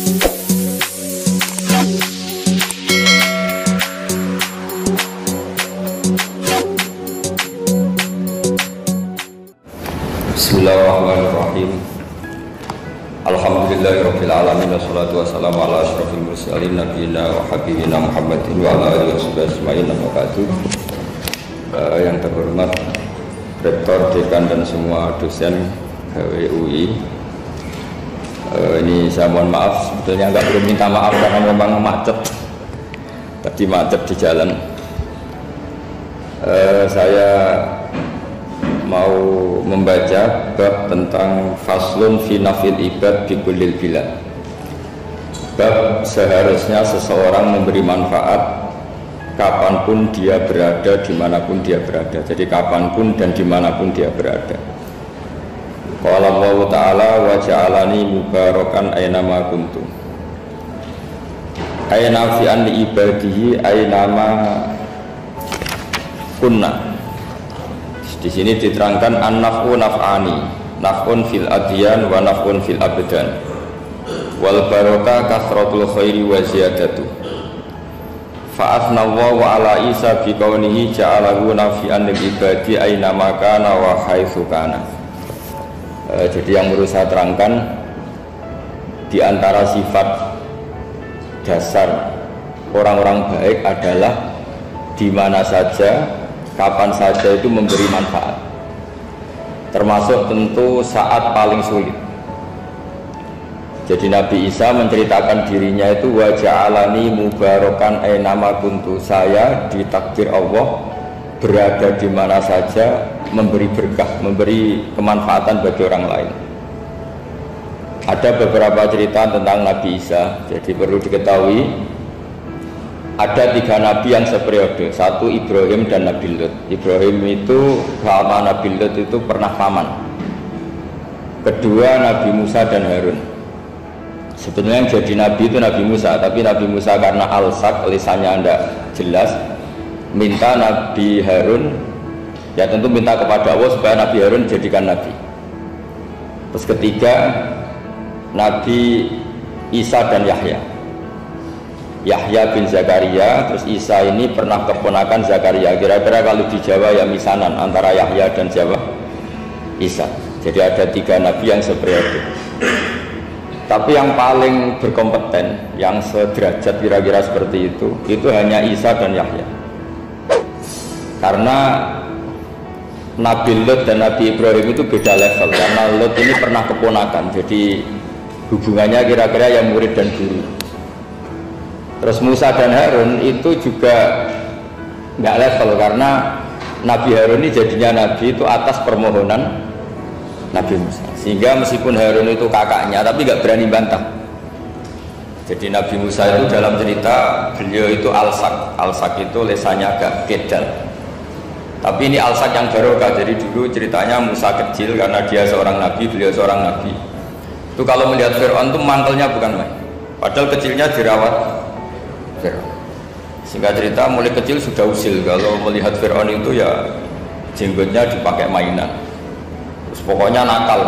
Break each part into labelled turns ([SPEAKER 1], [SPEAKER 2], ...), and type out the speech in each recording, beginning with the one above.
[SPEAKER 1] Bismillahirrahmanirrahim. Alhamdulillahirabbil alamin wassalatu wassalamu ala asyrofil mursalin nabiyina wa habibina Muhammadin wa ala alihi washabihi wa ba'du. Yang terhormat Rektor, Dekan dan semua dosen UI. Ini saya mohon maaf, sebetulnya nggak perlu minta maaf karena memang macet. Tadi macet di jalan. Saya mau membaca bab tentang faslun fi nafil ibad bi kullil bilad. Bab seharusnya seseorang memberi manfaat kapanpun dia berada, dimanapun dia berada. Jadi kapanpun dan dimanapun dia berada. Qala Allah Ta'ala wa ja'alani mubarakan aynama kuntu. Ayna fi an ibadihi aynama kunna. Di sini diterangkan an-naf'u naf'ani, naf'un fil adyan wa naf'un fil abdan. Wal barokah kasratul khairi wa ziyadatu. Fa'athna wa ala Isa bi kaunihi ja'alahu nafi'an lil ibadi aina makana wa haitsu kana. Jadi yang perlu saya terangkan, di antara sifat dasar orang-orang baik adalah di mana saja, kapan saja itu memberi manfaat, termasuk tentu saat paling sulit. Jadi Nabi Isa menceritakan dirinya itu wa ja'alani mubarakan aynama kuntu, saya ditakdir Allah berada di mana saja memberi berkah, memberi kemanfaatan bagi orang lain. Ada beberapa cerita tentang Nabi Isa, jadi perlu diketahui ada 3 nabi yang seperiode. Satu Ibrahim dan Nabi Lut. Ibrahim itu sama Nabi Lut itu pernah paman. Kedua Nabi Musa dan Harun. Sebenarnya yang jadi nabi itu Nabi Musa, tapi Nabi Musa karena alsak, lisannya tidak jelas, minta Nabi Harun, ya tentu minta kepada Allah supaya Nabi Harun jadikan nabi. Terus ketiga Nabi Isa dan Yahya. Yahya bin Zakaria, terus Isa ini pernah keponakan Zakaria. Kira-kira kalau di Jawa ya misanan antara Yahya dan Jawa Isa. Jadi ada 3 nabi yang seperiode. Tapi yang paling berkompeten, yang sederajat kira-kira seperti itu hanya Isa dan Yahya. Karena Nabi Lut dan Nabi Ibrahim itu beda level. Karena Lut ini pernah keponakan, jadi hubungannya kira-kira yang murid dan guru. Terus Musa dan Harun itu juga nggak level, karena Nabi Harun ini jadinya nabi itu atas permohonan Nabi Musa, sehingga meskipun Harun itu kakaknya tapi nggak berani bantah. Jadi Nabi Musa itu dalam cerita beliau itu alsak, alsak itu lesannya agak kedal, tapi ini alsak yang barokah. Jadi dulu ceritanya Musa kecil karena dia seorang nabi, beliau seorang nabi. Itu kalau melihat Fir'aun itu mantelnya bukan main, padahal kecilnya dirawat Fir'aun. Singkat cerita mulai kecil sudah usil kalau melihat Fir'aun itu ya jenggotnya dipakai mainan. Terus pokoknya nakal.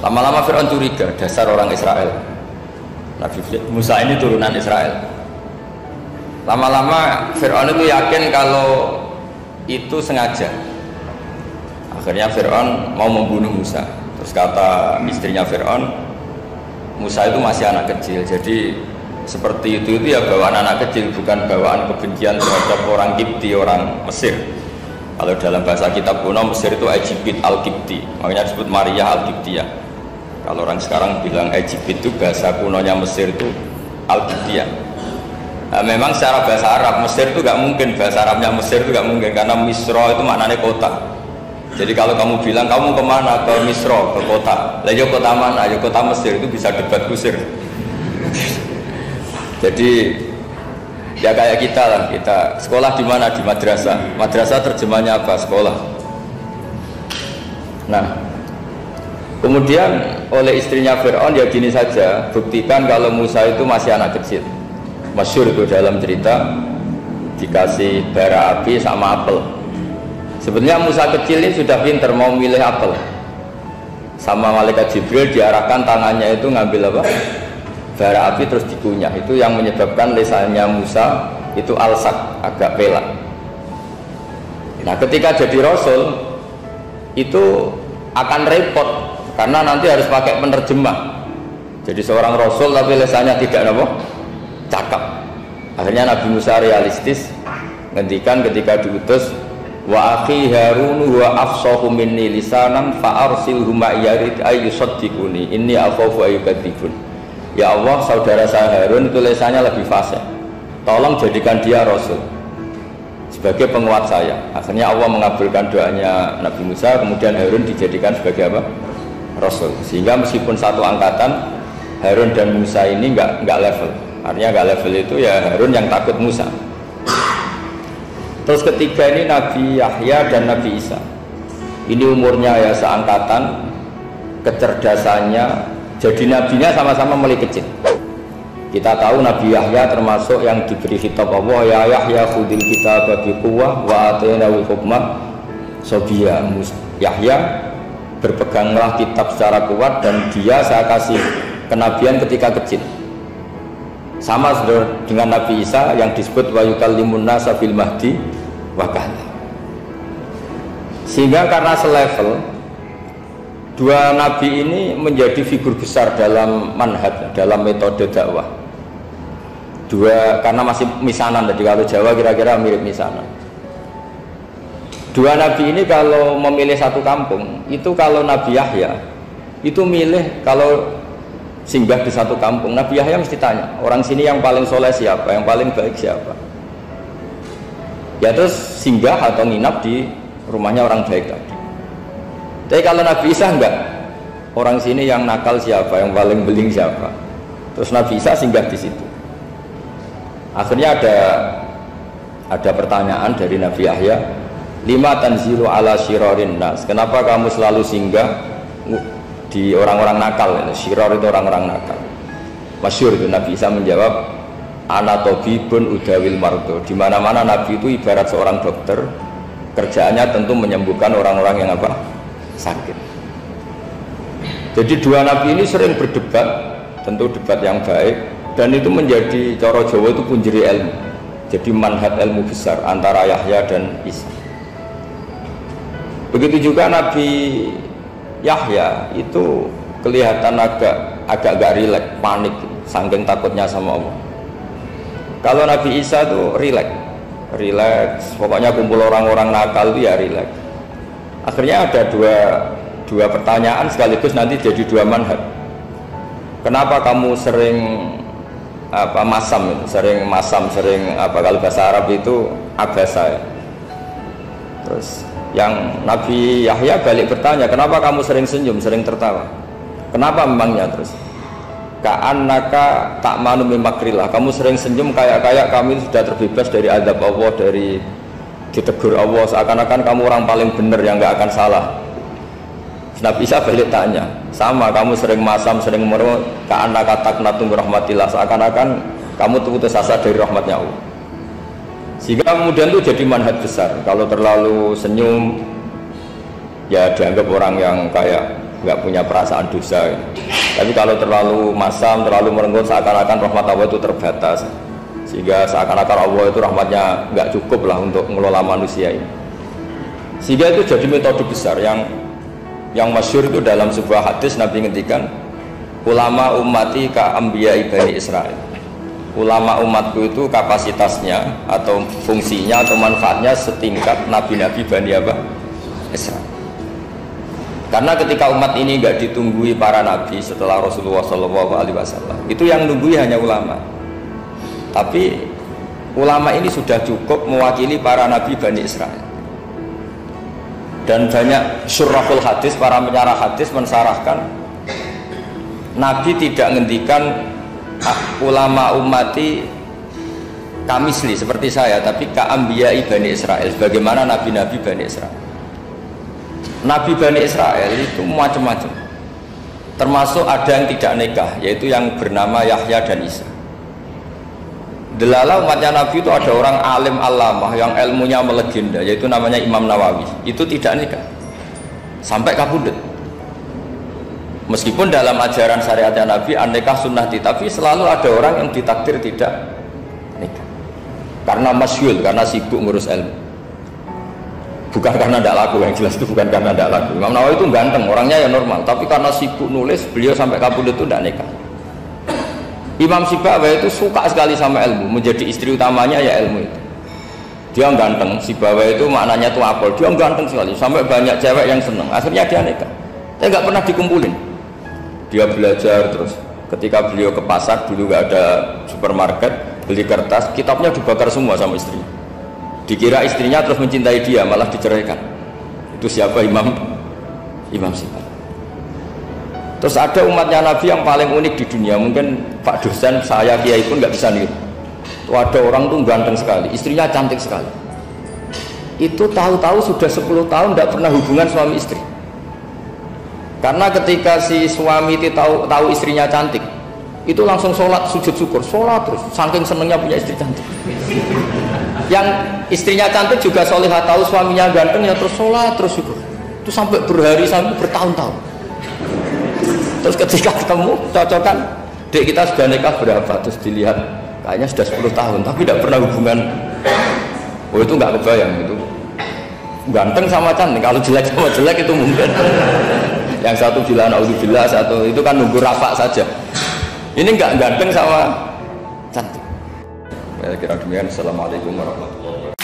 [SPEAKER 1] Lama-lama Fir'aun curiga, dasar orang Israel. Nabi Musa ini turunan Israel. Lama-lama Fir'aun itu yakin kalau itu sengaja. Akhirnya Fir'aun mau membunuh Musa. Terus kata istrinya Fir'aun, Musa itu masih anak kecil, jadi seperti itu ya bawaan anak kecil, bukan bawaan kebencian terhadap orang Kipti, orang Mesir. Kalau dalam bahasa kitab kuno Mesir itu Egypt al-Kipti, makanya disebut Maria al-Kiptiyah. Kalau orang sekarang bilang Egypt itu bahasa kunonya Mesir itu al-Kiptiyah. Nah, memang secara bahasa Arab Mesir itu gak mungkin, bahasa Arabnya Mesir itu gak mungkin, karena Misro itu maknanya kota. Jadi kalau kamu bilang kamu kemana, ke Misro, ke kota, lah ya kota mana, ya kota Mesir, itu bisa debat kusir. Jadi ya kayak kita lah, kita sekolah di mana, di madrasah. Madrasah terjemahnya apa? Sekolah. Nah, kemudian oleh istrinya Fir'aun ya gini saja, buktikan kalau Musa itu masih anak kecil. Masyhur itu dalam cerita, dikasih bara api sama apel. Sebenarnya Musa kecil ini sudah pinter mau milih apel. Sama malaikat Jibril diarahkan tangannya itu ngambil apa? bara api terus dikunyah. Itu yang menyebabkan lisannya Musa itu alsak, agak pelak. Nah ketika jadi Rasul itu akan repot karena nanti harus pakai penerjemah. Jadi seorang Rasul tapi lisannya tidak apa? Cakap. Akhirnya Nabi Musa realistis ngendikan ketika diutus, wa akhi Harun wa afsahu minni lisanan fa arsilhu ma'yarid ayyusaddiquni inni akhafu ayyukadzibun. Ya Allah, saudara saya Harun itu lisannya lebih fasih. Tolong jadikan dia Rasul sebagai penguat saya. Akhirnya Allah mengabulkan doanya Nabi Musa, kemudian Harun dijadikan sebagai apa? Rasul. Sehingga meskipun satu angkatan, Harun dan Musa ini enggak level. Artinya enggak level itu ya Harun yang takut Musa. Terus ketiga ini Nabi Yahya dan Nabi Isa. Ini umurnya ya seangkatan, kecerdasannya, jadi nabinya sama-sama mulai kecil. Kita tahu Nabi Yahya termasuk yang diberi khitab Allah, ya Yahya khudil kitaba biquwwah wa atainahu hukma sabiyya. Yahya berpeganglah kitab secara kuat dan dia saya kasih kenabian ketika kecil. Sama dengan Nabi Isa yang disebut wa yukallimun nasa fil mahdi wa kahla. Sehingga karena selevel, dua nabi ini menjadi figur besar dalam manhaj, dalam metode dakwah. Dua, karena masih misanan, jadi kalau Jawa kira-kira mirip misanan. Dua nabi ini kalau memilih satu kampung, itu kalau Nabi Yahya itu milih kalau singgah di satu kampung, Nabi Yahya mesti tanya, orang sini yang paling soleh siapa, yang paling baik siapa. Ya terus singgah atau nginap di rumahnya orang baik tadi. Tapi kalau Nabi Isa enggak, orang sini yang nakal siapa, yang paling beling siapa. Terus Nabi Isa singgah di situ. Akhirnya ada pertanyaan dari Nabi Yahya, lima tanzilu ala syirarin nas, kenapa kamu selalu singgah di orang-orang nakal? Syiror itu orang-orang nakal. Masyhur itu Nabi Isa menjawab, ana tabibun udawil mardo. Di mana-mana Nabi itu ibarat seorang dokter, kerjaannya tentu menyembuhkan orang-orang yang apa? Sakit. Jadi dua nabi ini sering berdebat, tentu debat yang baik, dan itu menjadi cara Jawa itu punjeri ilmu. Jadi manhaj ilmu besar antara Yahya dan Isa. Begitu juga Nabi Yahya itu kelihatan agak rileks, panik, saking takutnya sama Allah. Kalau Nabi Isa itu rileks, pokoknya kumpul orang-orang nakal itu ya rileks. Akhirnya ada dua pertanyaan sekaligus nanti jadi dua manhaj. Kenapa kamu sering masam, sering kalau bahasa Arab itu abasa ya. Terus yang Nabi Yahya balik bertanya, kenapa kamu sering senyum, sering tertawa? Kenapa memangnya? Terus ka'annaka ta'manu min makrillah, kamu sering senyum kayak kami sudah terbebas dari azab Allah, dari ditegur Allah, seakan-akan kamu orang paling benar yang nggak akan salah. Nabi Isa balik tanya, sama kamu sering masam, sering merut, ka'annaka taqnatu min rahmatillah, seakan-akan kamu putus asa dari rahmatnya Allah. Sehingga kemudian itu jadi manhaj besar. Kalau terlalu senyum ya dianggap orang yang kayak nggak punya perasaan dosa. Tapi kalau terlalu masam, terlalu merenggut, seakan-akan rahmat Allah itu terbatas. Sehingga seakan-akan Allah itu rahmatnya nggak cukup lah untuk mengelola manusia ini. Sehingga itu jadi metode besar yang masyhur itu dalam sebuah hadis Nabi ngendikan, ulama ummati ka anbiya'i bani Israil. Ulama umatku itu kapasitasnya atau fungsinya atau manfaatnya setingkat nabi-nabi Bani Israil. Karena ketika umat ini nggak ditunggui para nabi setelah Rasulullah SAW, itu yang nunggui hanya ulama. Tapi ulama ini sudah cukup mewakili para nabi Bani Israil. Dan banyak syurahul hadis, para penyarah hadis mensarahkan, Nabi tidak ngendikan ulama ummati kamisli seperti saya, tapi ka'ambiyai Bani Israel, bagaimana nabi-nabi Bani Israel. Nabi Bani Israel itu macam-macam, termasuk ada yang tidak nikah, yaitu yang bernama Yahya dan Isa. Delala umatnya Nabi itu ada orang alim alamah yang ilmunya melegenda, yaitu namanya Imam Nawawi, itu tidak nikah sampai kabudut. Meskipun dalam ajaran syariatnya Nabi an-nikah sunnati, tapi selalu ada orang yang ditakdir tidak nikah karena masyhul, karena sibuk ngurus ilmu, bukan karena tidak laku. Yang jelas itu bukan karena tidak laku. Imam Nawawi itu ganteng, orangnya ya normal, tapi karena sibuk nulis, beliau sampai kabul itu tidak nikah. Imam Sibawayh itu suka sekali sama ilmu, menjadi istri utamanya ya ilmu itu. Dia ganteng, Sibawayh itu maknanya tuh apel, dia ganteng sekali, sampai banyak cewek yang seneng, akhirnya dia nikah. Saya nggak pernah dikumpulin. Dia belajar terus. Ketika beliau ke pasar, dulu nggak ada supermarket, beli kertas, kitabnya dibakar semua sama istrinya. Dikira istrinya terus mencintai dia, malah diceraikan. Itu siapa? Imam Sibawayh. Terus ada umatnya Nabi yang paling unik di dunia, mungkin Pak dosen, saya kiai pun nggak bisa niru. Tuh ada orang tuh ganteng sekali, istrinya cantik sekali. Itu tahu-tahu sudah 10 tahun tidak pernah hubungan suami istri. Karena ketika si suami itu tahu istrinya cantik, itu langsung sholat sujud syukur, sholat terus, saking senengnya punya istri cantik. Yang istrinya cantik juga solihah, tahu suaminya ganteng ya terus sholat terus syukur. Itu sampai berhari, sampai bertahun-tahun. Terus ketika ketemu cocokan, dek kita sudah nikah berapa? Terus dilihat kayaknya sudah 10 tahun, tapi tidak pernah hubungan. Oh itu nggak kebayang, itu ganteng sama cantik. Kalau jelek sama jelek itu mungkin. Yang satu bilang naudzubillah, satu itu kan nunggu rafa saja. Ini nggak ganteng sama cantik. Ya, kira demikian. Assalamualaikum warahmatullahi wabarakatuh.